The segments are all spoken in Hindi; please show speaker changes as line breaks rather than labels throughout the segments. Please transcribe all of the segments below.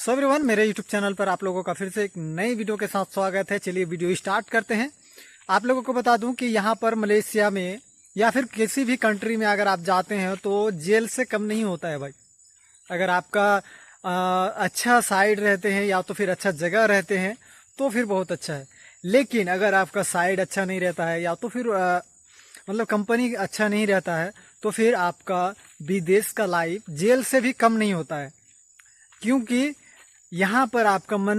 सो एवरीवन, मेरे यूट्यूब चैनल पर आप लोगों का फिर से एक नई वीडियो के साथ स्वागत है। चलिए वीडियो स्टार्ट करते हैं। आप लोगों को बता दूं कि यहाँ पर मलेशिया में या फिर किसी भी कंट्री में अगर आप जाते हैं तो जेल से कम नहीं होता है भाई। अगर आपका अच्छा साइड रहते हैं या तो फिर अच्छा जगह रहते हैं तो फिर बहुत अच्छा है। लेकिन अगर आपका साइड अच्छा नहीं रहता है या तो फिर मतलब कंपनी अच्छा नहीं रहता है तो फिर आपका विदेश का लाइफ जेल से भी कम नहीं होता है। क्योंकि यहाँ पर आपका मन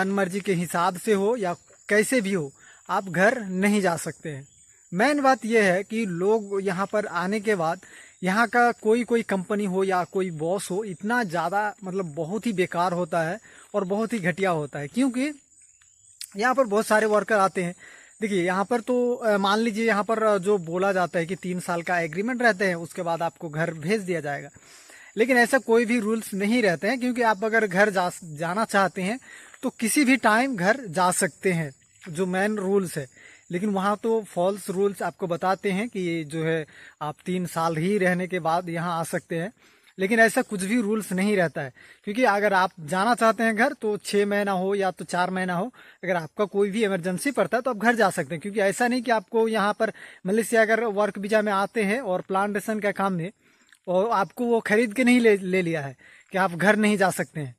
मर्जी के हिसाब से हो या कैसे भी हो, आप घर नहीं जा सकते हैं। मेन बात यह है कि लोग यहाँ पर आने के बाद यहाँ का कोई कंपनी हो या कोई बॉस हो, इतना ज़्यादा मतलब बहुत ही बेकार होता है और बहुत ही घटिया होता है। क्योंकि यहाँ पर बहुत सारे वर्कर आते हैं। देखिए यहाँ पर तो मान लीजिए यहाँ पर जो बोला जाता है कि 3 साल का एग्रीमेंट रहते हैं, उसके बाद आपको घर भेज दिया जाएगा। लेकिन ऐसा कोई भी रूल्स नहीं रहते हैं, क्योंकि आप अगर घर जाना चाहते हैं तो किसी भी टाइम घर जा सकते हैं, जो मेन रूल्स है। लेकिन वहाँ तो फॉल्स रूल्स आपको बताते हैं कि जो है आप 3 साल ही रहने के बाद यहाँ आ सकते हैं। लेकिन ऐसा कुछ भी रूल्स नहीं रहता है, क्योंकि अगर आप जाना चाहते हैं घर तो 6 महीना हो या तो 4 महीना हो, अगर आपका कोई भी इमरजेंसी पड़ता है तो आप घर जा सकते हैं। क्योंकि ऐसा नहीं कि आपको यहाँ पर मलेशिया अगर वर्क वीजा में आते हैं और प्लांटेशन का काम में, और आपको वो खरीद के नहीं ले लिया है कि आप घर नहीं जा सकते हैं।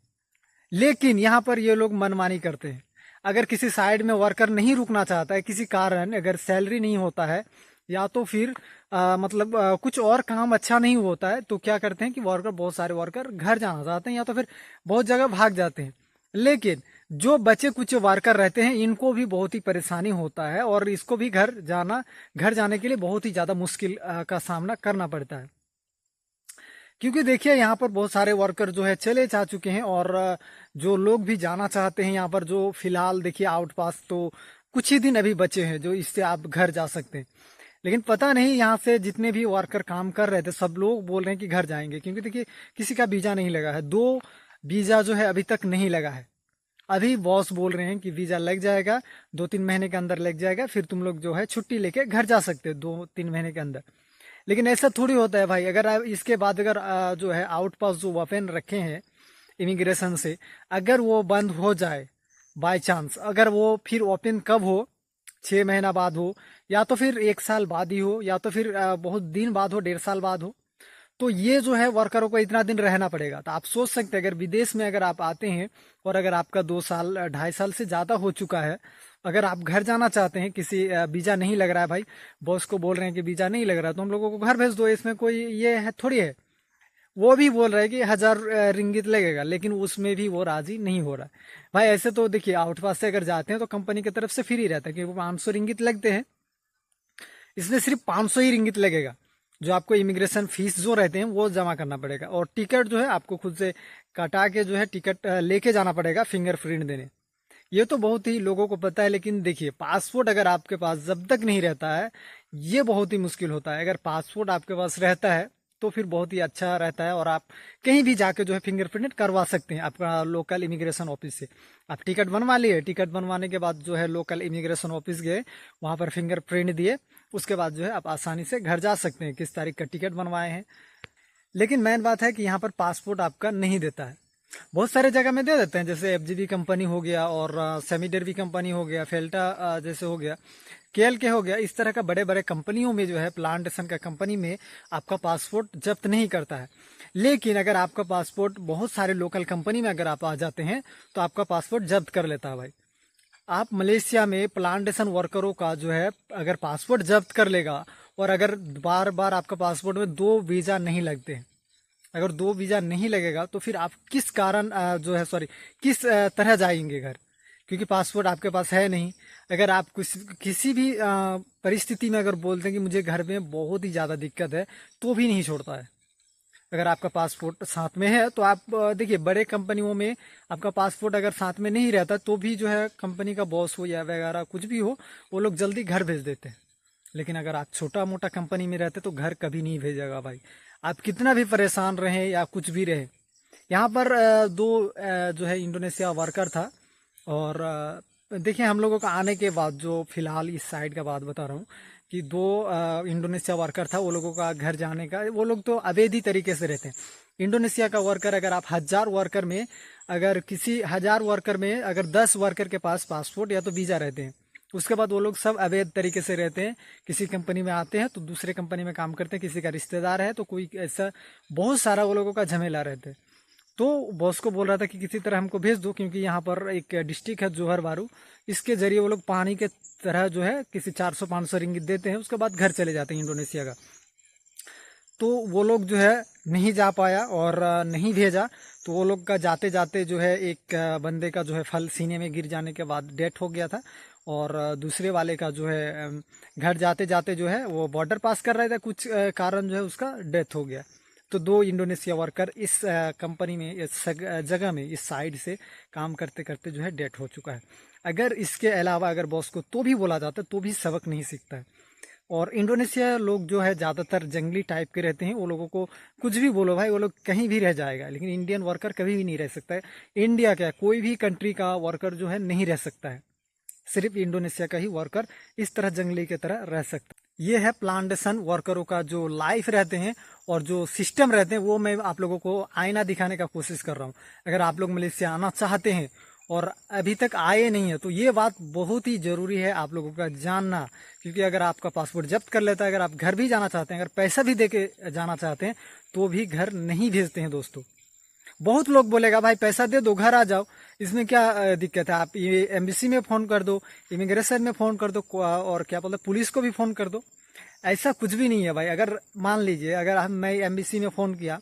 लेकिन यहाँ पर ये लोग मनमानी करते हैं। अगर किसी साइड में वर्कर नहीं रुकना चाहता है किसी कारण, अगर सैलरी नहीं होता है या तो फिर कुछ और काम अच्छा नहीं होता है, तो क्या करते हैं कि बहुत सारे वर्कर घर जाना चाहते हैं या तो फिर बहुत जगह भाग जाते हैं। लेकिन जो बचे कुछ वर्कर रहते हैं, इनको भी बहुत ही परेशानी होता है और इसको भी घर जाने के लिए बहुत ही ज़्यादा मुश्किल का सामना करना पड़ता है। क्योंकि देखिए यहाँ पर बहुत सारे वर्कर जो है चले जा चुके हैं, और जो लोग भी जाना चाहते हैं यहाँ पर, जो फिलहाल देखिए आउट पास तो कुछ ही दिन अभी बचे हैं जो इससे आप घर जा सकते हैं। लेकिन पता नहीं यहाँ से जितने भी वर्कर काम कर रहे थे सब लोग बोल रहे हैं कि घर जाएंगे, क्योंकि देखिए किसी का वीजा नहीं लगा है। 2 वीजा जो है अभी तक नहीं लगा है। अभी बॉस बोल रहे हैं कि वीजा लग जाएगा, 2-3 महीने के अंदर लग जाएगा, फिर तुम लोग जो है छुट्टी लेके घर जा सकते हो 2-3 महीने के अंदर। लेकिन ऐसा थोड़ी होता है भाई। अगर आप इसके बाद अगर जो है आउट पास जो वेपन रखे हैं इमिग्रेशन से, अगर वो बंद हो जाए बाय चांस, अगर वो फिर ओपन कब हो, 6 महीना बाद हो या तो फिर 1 साल बाद ही हो या तो फिर बहुत दिन बाद हो, 1.5 साल बाद हो, तो ये जो है वर्करों को इतना दिन रहना पड़ेगा। तो आप सोच सकते हैं अगर विदेश में अगर आप आते हैं और अगर आपका 2 साल 2.5 साल से ज़्यादा हो चुका है, अगर आप घर जाना चाहते हैं, किसी वीजा नहीं लग रहा है भाई, बॉस को बोल रहे हैं कि वीजा नहीं लग रहा है तो हम लोगों को घर भेज दो, इसमें कोई ये है थोड़ी है। वो भी बोल रहा है कि 1000 रिंगित लगेगा, लेकिन उसमें भी वो राजी नहीं हो रहा है भाई। ऐसे तो देखिए आउट पास से अगर जाते हैं तो कंपनी की तरफ से फ्री रहता है, क्योंकि 500 रिंगित लगते हैं, इसमें सिर्फ 500 ही रिंगित लगेगा। जो आपको इमिग्रेशन फीस जो रहते हैं वो जमा करना पड़ेगा, और टिकट जो है आपको खुद से कटा के जो है टिकट लेके जाना पड़ेगा फिंगरप्रिंट देने। ये तो बहुत ही लोगों को पता है। लेकिन देखिए पासपोर्ट अगर आपके पास जब तक नहीं रहता है, ये बहुत ही मुश्किल होता है। अगर पासपोर्ट आपके पास रहता है तो फिर बहुत ही अच्छा रहता है, और आप कहीं भी जाके जो है फिंगरप्रिंट करवा सकते हैं आपका लोकल इमिग्रेशन ऑफिस से। आप टिकट बनवा लिए, टिकट बनवाने के बाद जो है लोकल इमिग्रेशन ऑफिस गए, वहाँ पर फिंगरप्रिंट दिए, उसके बाद जो है आप आसानी से घर जा सकते हैं किस तारीख का टिकट बनवाए हैं। लेकिन मेन बात है कि यहाँ पर पासपोर्ट आपका नहीं देता है। बहुत सारे जगह में दे देते हैं, जैसे एफजीबी कंपनी हो गया और सेमीडरवी कंपनी हो गया, फेल्टा जैसे हो गया, केएलके हो गया। इस तरह का बड़े बड़े कंपनियों में जो है प्लांटेशन का कंपनी में आपका पासपोर्ट जब्त नहीं करता है। लेकिन अगर आपका पासपोर्ट बहुत सारे लोकल कंपनी में अगर आप आ जाते हैं तो आपका पासपोर्ट जब्त कर लेता है भाई। आप मलेशिया में प्लांटेशन वर्करों का जो है अगर पासपोर्ट जब्त कर लेगा, और अगर बार बार आपका पासपोर्ट में 2 वीजा नहीं लगते हैं, अगर 2 वीजा नहीं लगेगा तो फिर आप किस कारण किस तरह जाएंगे घर, क्योंकि पासपोर्ट आपके पास है नहीं। अगर आप किसी भी परिस्थिति में अगर बोलते हैं कि मुझे घर में बहुत ही ज़्यादा दिक्कत है, तो भी नहीं छोड़ता है। अगर आपका पासपोर्ट साथ में है तो आप देखिए बड़े कंपनियों में आपका पासपोर्ट अगर साथ में नहीं रहता तो भी जो है कंपनी का बॉस हो या वगैरह कुछ भी हो, वो लोग जल्दी घर भेज देते हैं। लेकिन अगर आप छोटा मोटा कंपनी में रहते तो घर कभी नहीं भेजेगा भाई। आप कितना भी परेशान रहें या कुछ भी रहे। यहाँ पर 2 जो है इंडोनेशिया वर्कर था, और देखिए हम लोगों का आने के बाद जो फिलहाल इस साइड का बात बता रहा हूँ कि 2 इंडोनेशिया वर्कर था, वो लोगों का घर जाने का, वो लोग तो अवैध तरीके से रहते हैं। इंडोनेशिया का वर्कर अगर आप 1000 वर्कर में अगर किसी 1000 वर्कर में अगर 10 वर्कर के पास पासपोर्ट या तो वीज़ा रहते हैं, उसके बाद वो लोग सब अवैध तरीके से रहते हैं। किसी कंपनी में आते हैं तो दूसरे कंपनी में काम करते हैं, किसी का रिश्तेदार है तो कोई ऐसा बहुत सारा वो लोगों का झमेला रहता है। तो बॉस को बोल रहा था कि किसी तरह हमको भेज दो, क्योंकि यहाँ पर एक डिस्ट्रिक्ट है जोहर बारू, इसके जरिए वो लोग पानी के तरह जो है किसी 400-500 रिंगित देते हैं, उसके बाद घर चले जाते हैं इंडोनेशिया का। तो वो लोग जो है नहीं जा पाया और नहीं भेजा। तो वो लोग का जाते जाते जो है एक बंदे का जो है फल सीने में गिर जाने के बाद डेथ हो गया था, और दूसरे वाले का जो है घर जाते जाते जो है वो बॉर्डर पास कर रहे थे, कुछ कारण जो है उसका डेथ हो गया। तो 2 इंडोनेशिया वर्कर इस कंपनी में, इस जगह में, इस साइड से काम करते करते जो है डेथ हो चुका है। अगर इसके अलावा अगर बॉस को तो भी बोला जाता तो भी सबक नहीं सीखता है। और इंडोनेशिया लोग जो है ज़्यादातर जंगली टाइप के रहते हैं, वो लोगों को कुछ भी बोलो भाई वो लोग कहीं भी रह जाएगा, लेकिन इंडियन वर्कर कभी भी नहीं रह सकता है। इंडिया क्या, कोई भी कंट्री का वर्कर जो है नहीं रह सकता है, सिर्फ इंडोनेशिया का ही वर्कर इस तरह जंगली की तरह रह सकता है। ये है प्लांटेशन वर्करों का जो लाइफ रहते हैं और जो सिस्टम रहते हैं, वो मैं आप लोगों को आईना दिखाने का कोशिश कर रहा हूँ। अगर आप लोग मलेशिया आना चाहते हैं और अभी तक आए नहीं है तो ये बात बहुत ही ज़रूरी है आप लोगों का जानना, क्योंकि अगर आपका पासपोर्ट जब्त कर लेता है, अगर आप घर भी जाना चाहते हैं, अगर पैसा भी दे के जाना चाहते हैं, तो भी घर नहीं भेजते हैं दोस्तों। बहुत लोग बोलेगा भाई पैसा दे दो घर आ जाओ, इसमें क्या दिक्कत है, आप ये एम्बेसी में फ़ोन कर दो, इमिग्रेशन में फ़ोन कर दो, और क्या बोलते पुलिस को भी फ़ोन कर दो। ऐसा कुछ भी नहीं है भाई। अगर मान लीजिए अगर मैं एम्बेसी में फ़ोन किया,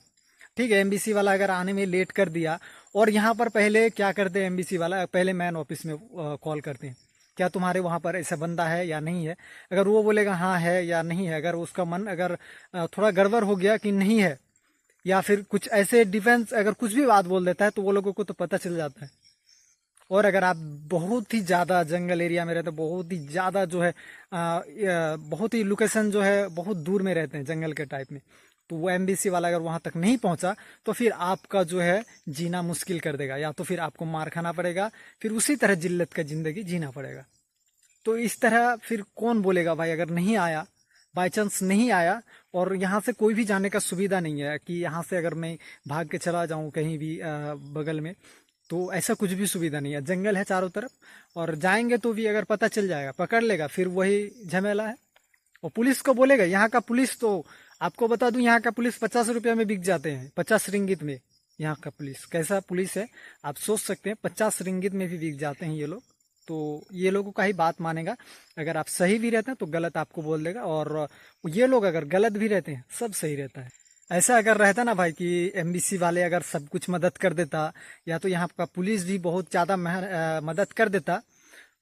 ठीक है, एम्बेसी वाला अगर आने में लेट कर दिया, और यहाँ पर पहले क्या करते हैं एम्बेसी वाला, पहले मैन ऑफिस में कॉल करते हैं, क्या तुम्हारे वहाँ पर ऐसा बंदा है या नहीं है। अगर वो बोलेगा हाँ है या नहीं है, अगर उसका मन अगर थोड़ा गड़बड़ हो गया कि नहीं है, या फिर कुछ ऐसे डिफेंस अगर कुछ भी बात बोल देता है, तो वो लोगों को तो पता चल जाता है। और अगर आप बहुत ही ज़्यादा जंगल एरिया में रहते हैं, बहुत ही ज़्यादा जो है बहुत ही लोकेशन जो है बहुत दूर में रहते हैं जंगल के टाइप में, तो वो एम्बेसी वाला अगर वहाँ तक नहीं पहुँचा तो फिर आपका जो है जीना मुश्किल कर देगा, या तो फिर आपको मार खाना पड़ेगा, फिर उसी तरह जिल्लत का ज़िंदगी जीना पड़ेगा। तो इस तरह फिर कौन बोलेगा भाई, अगर नहीं आया, बाई चांस नहीं आया, और यहाँ से कोई भी जाने का सुविधा नहीं है कि यहाँ से अगर मैं भाग के चला जाऊँ कहीं भी बगल में, तो ऐसा कुछ भी सुविधा नहीं है। जंगल है चारों तरफ, और जाएंगे तो भी अगर पता चल जाएगा, पकड़ लेगा, फिर वही झमेला है। और पुलिस को बोलेगा, यहाँ का पुलिस तो आपको बता दूं, यहाँ का पुलिस 50 रुपया में बिक जाते हैं, 50 रिंगित में। यहाँ का पुलिस कैसा पुलिस है आप सोच सकते हैं, 50 रिंगित में भी बिक जाते हैं ये लोग। तो ये लोगों का ही बात मानेगा। अगर आप सही भी रहते हैं तो गलत आपको बोल देगा, और ये लोग अगर गलत भी रहते हैं सब सही रहता है। ऐसा अगर रहता ना भाई कि एम्बेसी वाले अगर सब कुछ मदद कर देता, या तो यहाँ का पुलिस भी बहुत ज़्यादा मदद कर देता,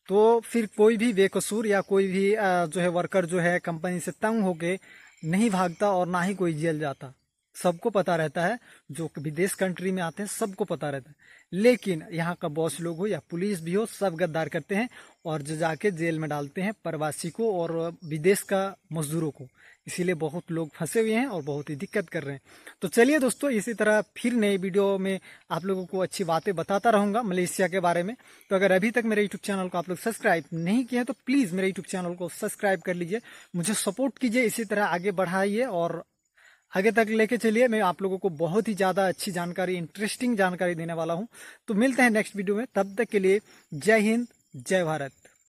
तो फिर कोई भी बेकसूर या कोई भी जो है वर्कर जो है कंपनी से तंग होके नहीं भागता, और ना ही कोई जेल जाता। सबको पता रहता है, जो विदेश कंट्री में आते हैं सबको पता रहता है। लेकिन यहाँ का बॉस लोग हो या पुलिस भी हो, सब गद्दार करते हैं, और जो जाके जेल में डालते हैं प्रवासी को और विदेश का मजदूरों को। इसीलिए बहुत लोग फंसे हुए हैं और बहुत ही दिक्कत कर रहे हैं। तो चलिए दोस्तों, इसी तरह फिर नए वीडियो में आप लोगों को अच्छी बातें बताता रहूँगा मलेशिया के बारे में। तो अगर अभी तक मेरे यूट्यूब चैनल को आप लोग सब्सक्राइब नहीं किए हैं तो प्लीज़ मेरे यूट्यूब चैनल को सब्सक्राइब कर लीजिए, मुझे सपोर्ट कीजिए, इसी तरह आगे बढ़ाइए और आगे तक लेके चलिए। मैं आप लोगों को बहुत ही ज़्यादा अच्छी जानकारी, इंटरेस्टिंग जानकारी देने वाला हूँ। तो मिलते हैं नेक्स्ट वीडियो में, तब तक के लिए जय हिंद, जय भारत।